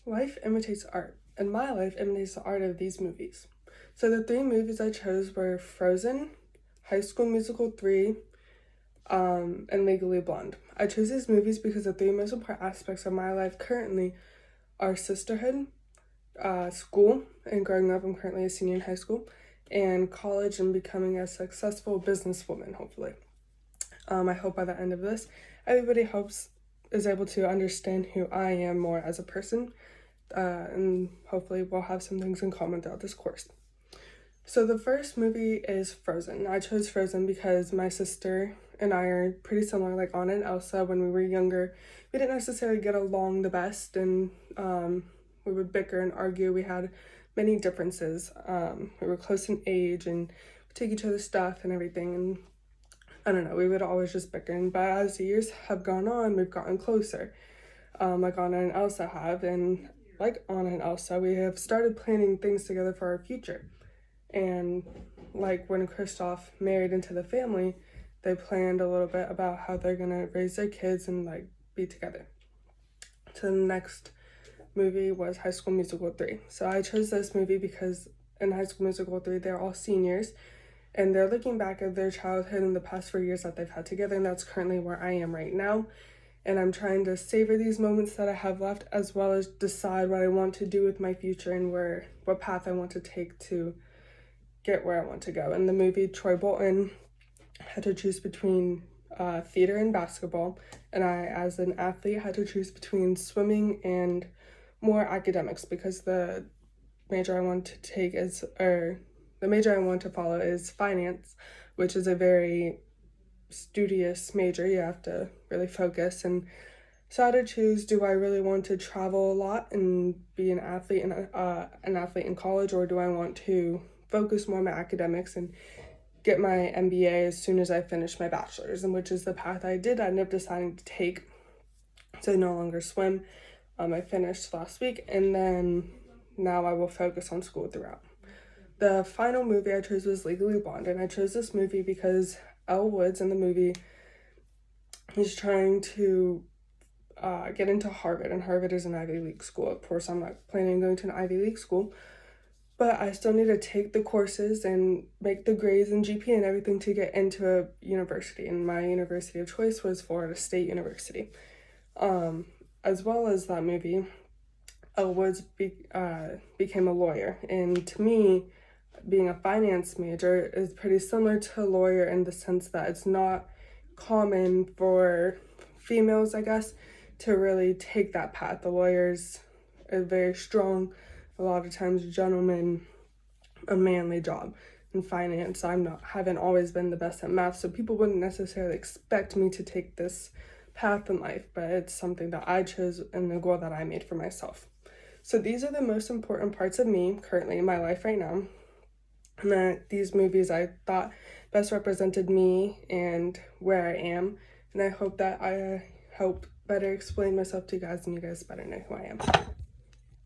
Life imitates art, and my life imitates the art of these movies. So the three movies I chose were Frozen, High School Musical 3, and Legally Blonde. I chose these movies because the three most important aspects of my life currently are sisterhood, school, and growing up. I'm currently a senior in high school, and college and becoming a successful businesswoman, hopefully. I hope by the end of this, everybody is able to understand who I am more as a person, and hopefully we'll have some things in common throughout this course. So the first movie is Frozen. I chose Frozen because my sister and I are pretty similar, like Anna and Elsa. When we were younger, we didn't necessarily get along the best, and we would bicker and argue. We had many differences. We were close in age, and we take each other's stuff and everything, and I don't know, we would always just bicker. But as the years have gone on, we've gotten closer, like Anna and Elsa have, and like Anna and Elsa, we have started planning things together for our future. And like when Kristoff married into the family, they planned a little bit about how they're gonna raise their kids and like be together. So the next movie was High School Musical 3. So I chose this movie because in High School Musical 3, they're all seniors and they're looking back at their childhood and the past 4 years that they've had together, and that's currently where I am right now. And I'm trying to savor these moments that I have left, as well as decide what I want to do with my future and what path I want to take to get where I want to go. In the movie, Troy Bolton had to choose between theater and basketball, and I, as an athlete, had to choose between swimming and more academics, because the major I want to follow is finance, which is a very studious major. You have to really focus, and so I had to choose, do I really want to travel a lot and be an athlete in college, or do I want to focus more on my academics and get my MBA as soon as I finish my bachelor's, and which is the path I did. I ended up deciding to take. So I no longer swim. I finished last week, and then now I will focus on school throughout. The final movie I chose was Legally Blonde, and I chose this movie because Elle Woods in the movie is trying to get into Harvard, and Harvard is an Ivy League school. Of course, I'm not planning on going to an Ivy League school, but I still need to take the courses and make the grades and GPA and everything to get into a university, and my university of choice was Florida State University. As well as that movie, Elle Woods became a lawyer, and to me, being a finance major is pretty similar to a lawyer in the sense that it's not common for females, I guess, to really take that path. The lawyers are very strong, a lot of times gentlemen, a manly job. In finance, haven't always been the best at math, so people wouldn't necessarily expect me to take this path in life, but it's something that I chose and the goal that I made for myself. So these are the most important parts of me currently in my life right now, and that these movies I thought best represented me and where I am, and I hope that I helped better explain myself to you guys and you guys better know who I am.